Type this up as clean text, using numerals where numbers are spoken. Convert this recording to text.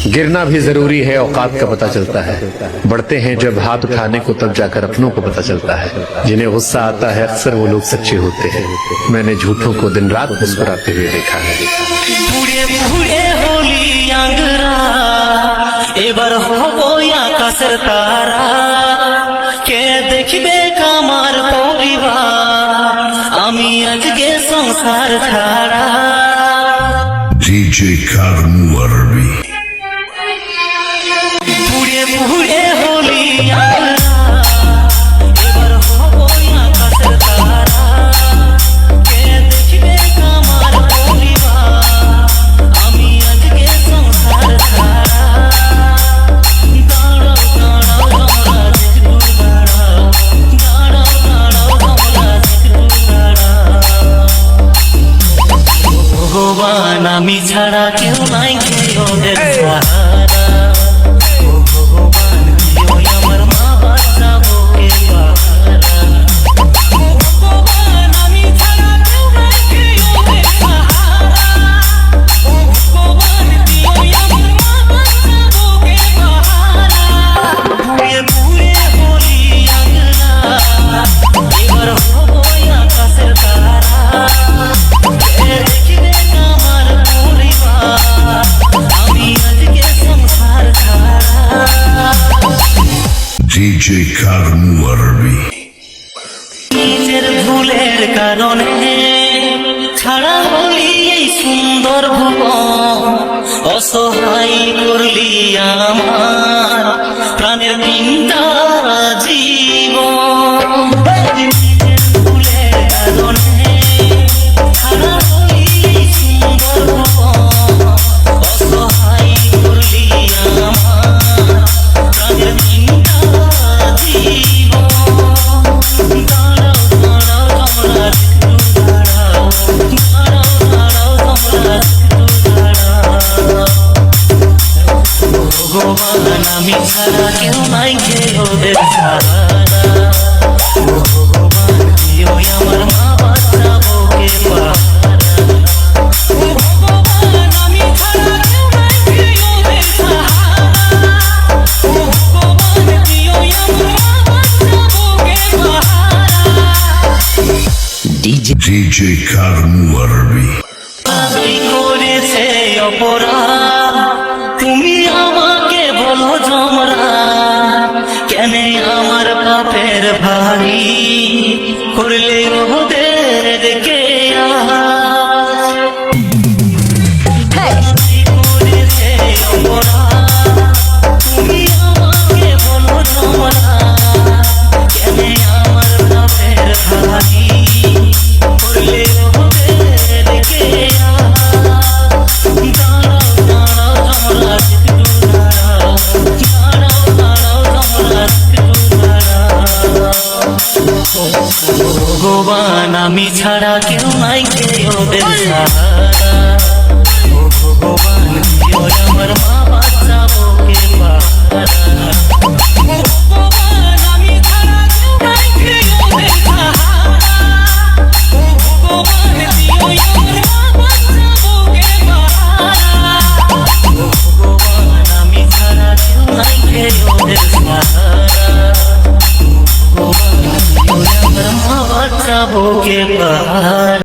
गिरना भी जरूरी है, औकात का पता चलता है। बढ़ते हैं जब हाथ उठाने को तब जाकर अपनों को पता चलता है। जिन्हें गुस्सा आता है अक्सर वो लोग सच्चे होते हैं। मैंने झूठों को दिन रात मुस्कुराते हुए देखा है। পুড়ে পুড়ে হলি আঙ্গরা এবার হব আকাশের তারা কে দেখবে আমার পরিবার আমি আজকে সংসার ছাড়া DJ Karmu Arabi. পুড়ে পুড়ে হলি আঙ্গরা এবার হব আকাশের তারা কে দেখবে আমার পরিবার আমি আজকে সংসার ছাড়া দাঁড়াও দাঁড়াও তোমরা একটু দাঁড়াও দাঁড়াও দাঁড়াও তোমরা একটু দাঁড়াও ভগবান আমি ছাড়া কেউ নাই ওদের সাহারা ও ভগবান দিও আমার মা বাঁচাবো কে পাহারা ও ভগবান আমি ছাড়া কেউ নাই ওদের সাহারা ও ভগবান দিও আমার মা বাঁচাবো কে পাহারা পুড়ে পুড়ে হলি আঙ্গরা এবার হবো আকাশের তারা কে দেখবে আমার পরিবার আমি আজকে সংসার ছাড়া DJ Karmu Arabi. নিজের ভুলের কারণে ছাড়া হলি এই সুন্দর ভুবন অসহায় করলি আমার প্রাণের তিনটা জীবন নিজের ভুলের কারণে ছাড়া হলি এই সুন্দর ভুবন অসহায় করলি আমার প্রাণের তিনটা জীবন দাঁড়াও দাঁড়াও তোমরা একটু দাঁড়াও দাঁড়াও দাঁড়াও তোমরা একটু দাঁড়াও ভগবান আমি ছাড়া কেউ নাই ওদের সাহারা ও ভগবান দিও আমার মা বাঁচাবো কে পাহারা ও ভগবান আমি ছাড়া কেউ নাই ওদের সাহারা ও ভগবান দিও আমার মা বাঁচাবো কে পাহারা DJ Karmu Arabi. আমি করেছে অপরাধ তুমি আমাকে বলো জমরা কেন আমার পাপের ভারী করলে ওদের দেখে করেছে অপরাধ তুমি আমাকে বলো জমরা কেন আমার পাপের ভারী করলে ওদের দেখে দাঁড়াও দাঁড়াও তোমরা একটু দাঁড়াও দাঁড়াও দাঁড়াও তোমরা একটু দাঁড়াও ভগবান আমি ছাড়া কেউ নাই ওদের সাহারা ও ভগবান দিও আমার মা বাঁচাবো কে পাহারা